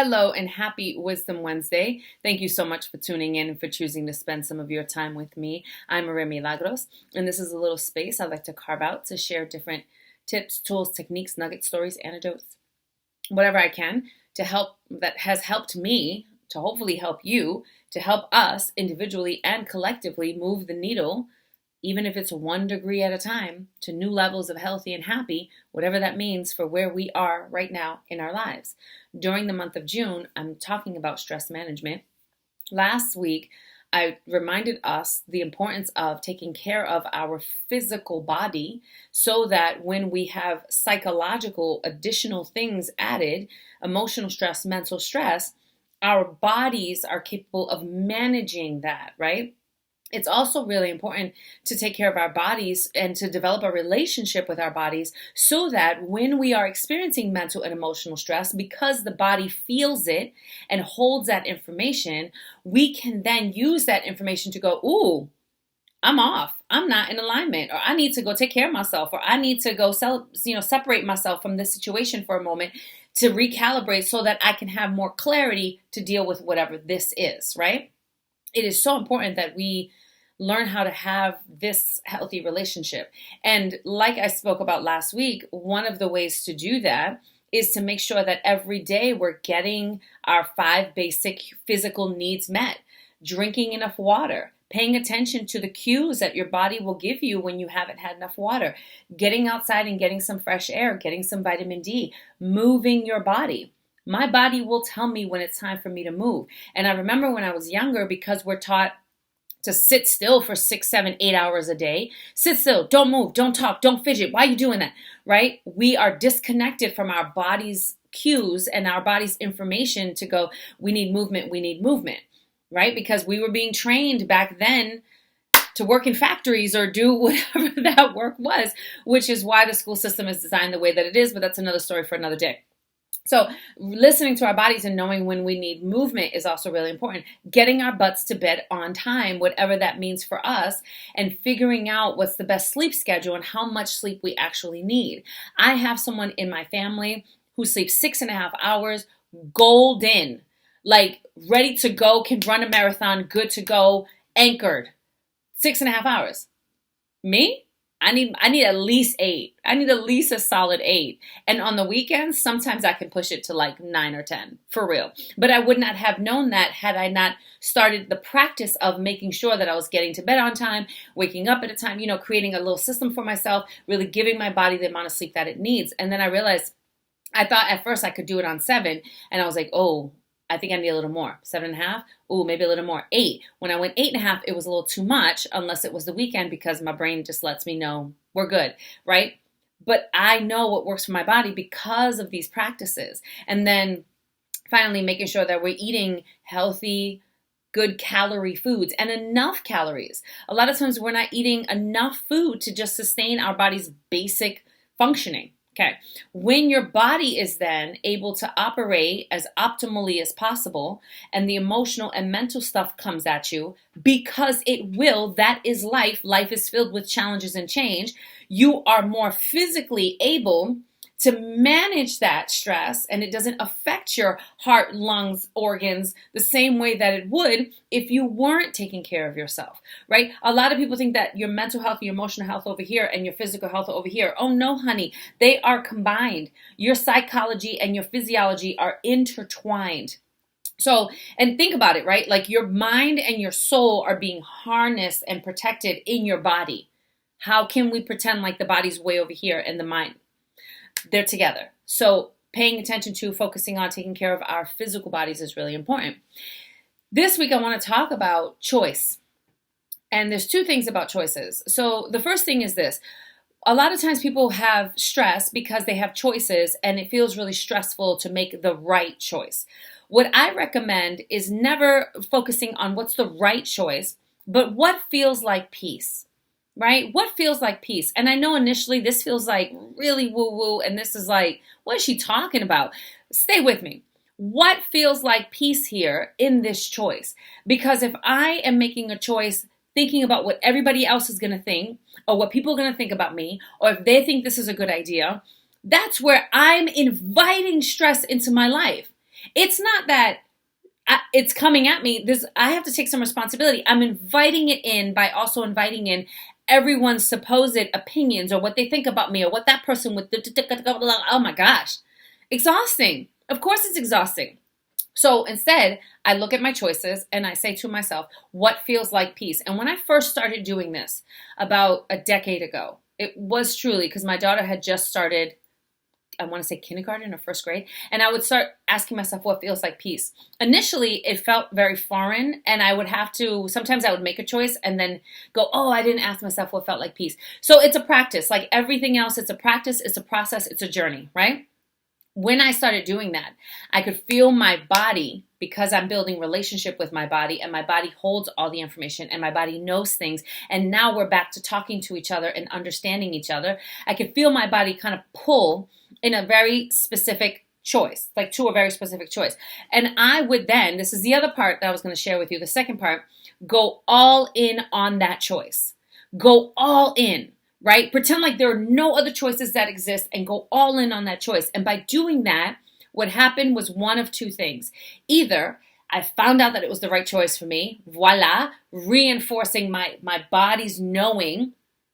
Hello and happy Wisdom Wednesday. Thank you so much for tuning in and for choosing to spend some of your time with me. I'm Milagros, and this is a little space I like to carve out to share different tips, tools, techniques, nuggets, stories, anecdotes, whatever I can to help that has helped me to hopefully help you, to help us individually and collectively move the needle, even if it's 1 degree at a time, to new levels of healthy and happy, whatever that means for where we are right now in our lives. During the month of June, I'm talking about stress management. Last week, I reminded us the importance of taking care of our physical body so that when we have psychological additional things added, emotional stress, mental stress, our bodies are capable of managing that, right? It's also really important to take care of our bodies and to develop a relationship with our bodies so that when we are experiencing mental and emotional stress, because the body feels it and holds that information, we can then use that information to go, ooh, I'm off. I'm not in alignment, or I need to go take care of myself, or I need to go separate myself from this situation for a moment to recalibrate so that I can have more clarity to deal with whatever this is, right? It is so important that we learn how to have this healthy relationship. And like I spoke about last week, one of the ways to do that is to make sure that every day we're getting our 5 basic physical needs met. Drinking enough water, paying attention to the cues that your body will give you when you haven't had enough water, getting outside and getting some fresh air, getting some vitamin D, moving your body. My body will tell me when it's time for me to move. And I remember when I was younger, because we're taught to sit still for 6, 7, 8 hours a day. Sit still, don't move, don't talk, don't fidget. Why are you doing that? Right? We are disconnected from our body's cues and our body's information to go, we need movement, right? Because we were being trained back then to work in factories or do whatever that work was, which is why the school system is designed the way that it is, but that's another story for another day. So listening to our bodies and knowing when we need movement is also really important. Getting our butts to bed on time, whatever that means for us, and figuring out what's the best sleep schedule and how much sleep we actually need. I have someone in my family who sleeps 6.5 hours, golden, like ready to go, can run a marathon, good to go, anchored. 6.5 hours. Me? I need at least 8. I need at least a solid 8. And on the weekends, sometimes I can push it to like 9 or 10, for real. But I would not have known that had I not started the practice of making sure that I was getting to bed on time, waking up at a time, creating a little system for myself, really giving my body the amount of sleep that it needs. And then I realized, I thought at first I could do it on 7, and I was like, oh, I think I need a little more. 7.5? Ooh, maybe a little more. 8. When I went 8.5, it was a little too much, unless it was the weekend, because my brain just lets me know we're good, right? But I know what works for my body because of these practices. And then finally making sure that we're eating healthy, good calorie foods and enough calories. A lot of times we're not eating enough food to just sustain our body's basic functioning. Okay, when your body is then able to operate as optimally as possible and the emotional and mental stuff comes at you, because it will, that is life. Life is filled with challenges and change. You are more physically able to manage that stress, and it doesn't affect your heart, lungs, organs the same way that it would if you weren't taking care of yourself, right? A lot of people think that your mental health, your emotional health over here, and your physical health over here. Oh no, honey, they are combined. Your psychology and your physiology are intertwined. So, and think about it, right? Like your mind and your soul are being harnessed and protected in your body. How can we pretend like the body's way over here and the mind? They're together. So paying attention to, focusing on taking care of our physical bodies is really important. This week, I want to talk about choice. And there's 2 things about choices. So the first thing is this. A lot of times people have stress because they have choices and it feels really stressful to make the right choice. What I recommend is never focusing on what's the right choice, but what feels like peace. Right? What feels like peace? And I know initially this feels like really woo-woo, and this is like, what is she talking about? Stay with me. What feels like peace here in this choice? Because if I am making a choice thinking about what everybody else is going to think, or what people are going to think about me, or if they think this is a good idea, that's where I'm inviting stress into my life. It's not that it's coming at me. I have to take some responsibility. I'm inviting it in by also inviting in everyone's supposed opinions or what they think about me or what that person would. Oh my gosh. Exhausting. Of course it's exhausting. So instead, I look at my choices and I say to myself, what feels like peace? And when I first started doing this about a decade ago, it was truly because my daughter had just started, I want to say kindergarten or first grade. And I would start asking myself what feels like peace. Initially, it felt very foreign and I would have to, sometimes I would make a choice and then go, oh, I didn't ask myself what felt like peace. So it's a practice. Like everything else, it's a practice, it's a process, it's a journey, right? When I started doing that, I could feel my body because I'm building relationship with my body and my body holds all the information and my body knows things. And now we're back to talking to each other and understanding each other. I could feel my body kind of pull in a very specific choice, like to a very specific choice. And I would then, this is the other part that I was going to share with you, the second part, go all in on that choice. Go all in. Right? Pretend like there are no other choices that exist and go all in on that choice. And by doing that, what happened was one of two things. Either I found out that it was the right choice for me, voila, reinforcing my body's knowing,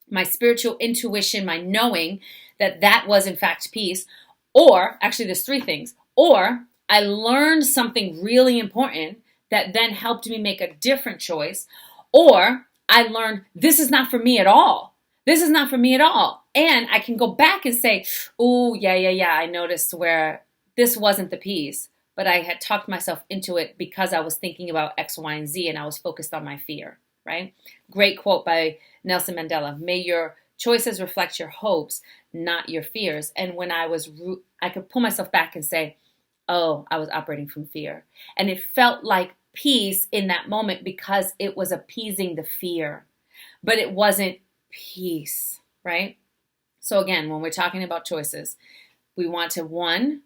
my spiritual intuition, my knowing that that was in fact peace. Or, actually there's three things. Or I learned something really important that then helped me make a different choice. Or I learned this is not for me at all. This is not for me at all. And I can go back and say, oh, yeah, I noticed where this wasn't the piece, but I had talked myself into it because I was thinking about X, Y, and Z, and I was focused on my fear, right? Great quote by Nelson Mandela. May your choices reflect your hopes, not your fears. And when I could pull myself back and say, oh, I was operating from fear. And it felt like peace in that moment because it was appeasing the fear, but it wasn't peace, right? So again, when we're talking about choices, we want to, one,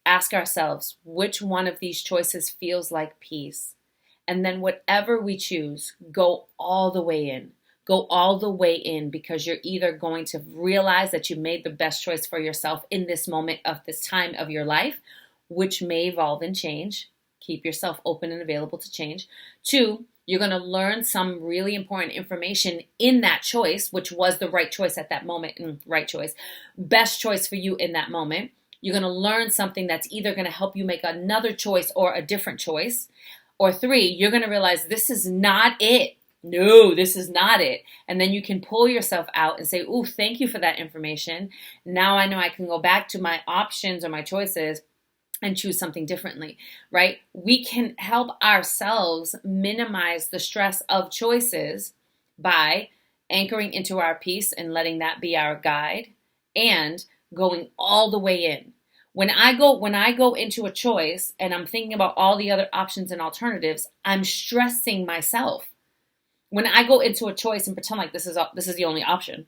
ask ourselves which one of these choices feels like peace. And then whatever we choose, go all the way in. Go all the way in because you're either going to realize that you made the best choice for yourself in this moment of this time of your life, which may evolve and change. Keep yourself open and available to change. Two, you're going to learn some really important information in that choice, which was the right choice at that moment, right choice, best choice for you in that moment. You're going to learn something that's either going to help you make another choice or a different choice. Or three, you're going to realize this is not it. No, this is not it. And then you can pull yourself out and say, ooh, thank you for that information. Now I know I can go back to my options or my choices and choose something differently, right? We can help ourselves minimize the stress of choices by anchoring into our peace and letting that be our guide and going all the way in. When I go into a choice and I'm thinking about all the other options and alternatives, I'm stressing myself. When I go into a choice and pretend like this is the only option,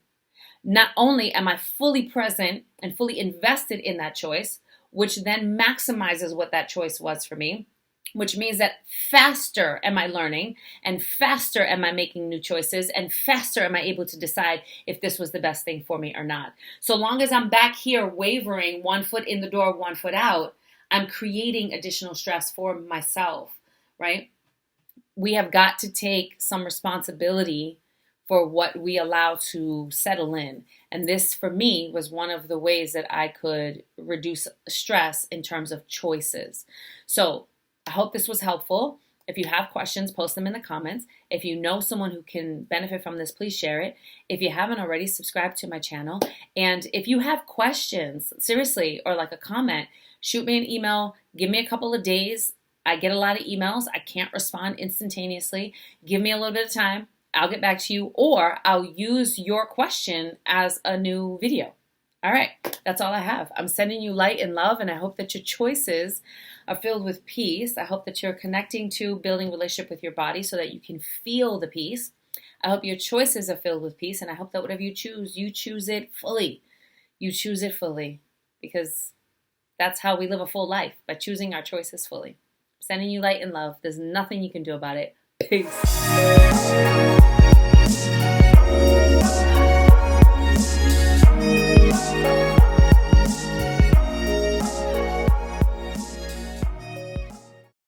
not only am I fully present and fully invested in that choice, which then maximizes what that choice was for me, which means that faster am I learning and faster am I making new choices and faster am I able to decide if this was the best thing for me or not. So long as I'm back here wavering, one foot in the door, one foot out, I'm creating additional stress for myself, right? We have got to take some responsibility for what we allow to settle in. And this, for me, was one of the ways that I could reduce stress in terms of choices. So I hope this was helpful. If you have questions, post them in the comments. If you know someone who can benefit from this, please share it. If you haven't already, subscribe to my channel. And if you have questions, seriously, or like a comment, shoot me an email. Give me a couple of days. I get a lot of emails. I can't respond instantaneously. Give me a little bit of time. I'll get back to you, or I'll use your question as a new video. All right, that's all I have. I'm sending you light and love, and I hope that your choices are filled with peace. I hope that you're connecting to building relationship with your body so that you can feel the peace. I hope your choices are filled with peace, and I hope that whatever you choose it fully. You choose it fully, because that's how we live a full life, by choosing our choices fully. I'm sending you light and love. There's nothing you can do about it. Peace.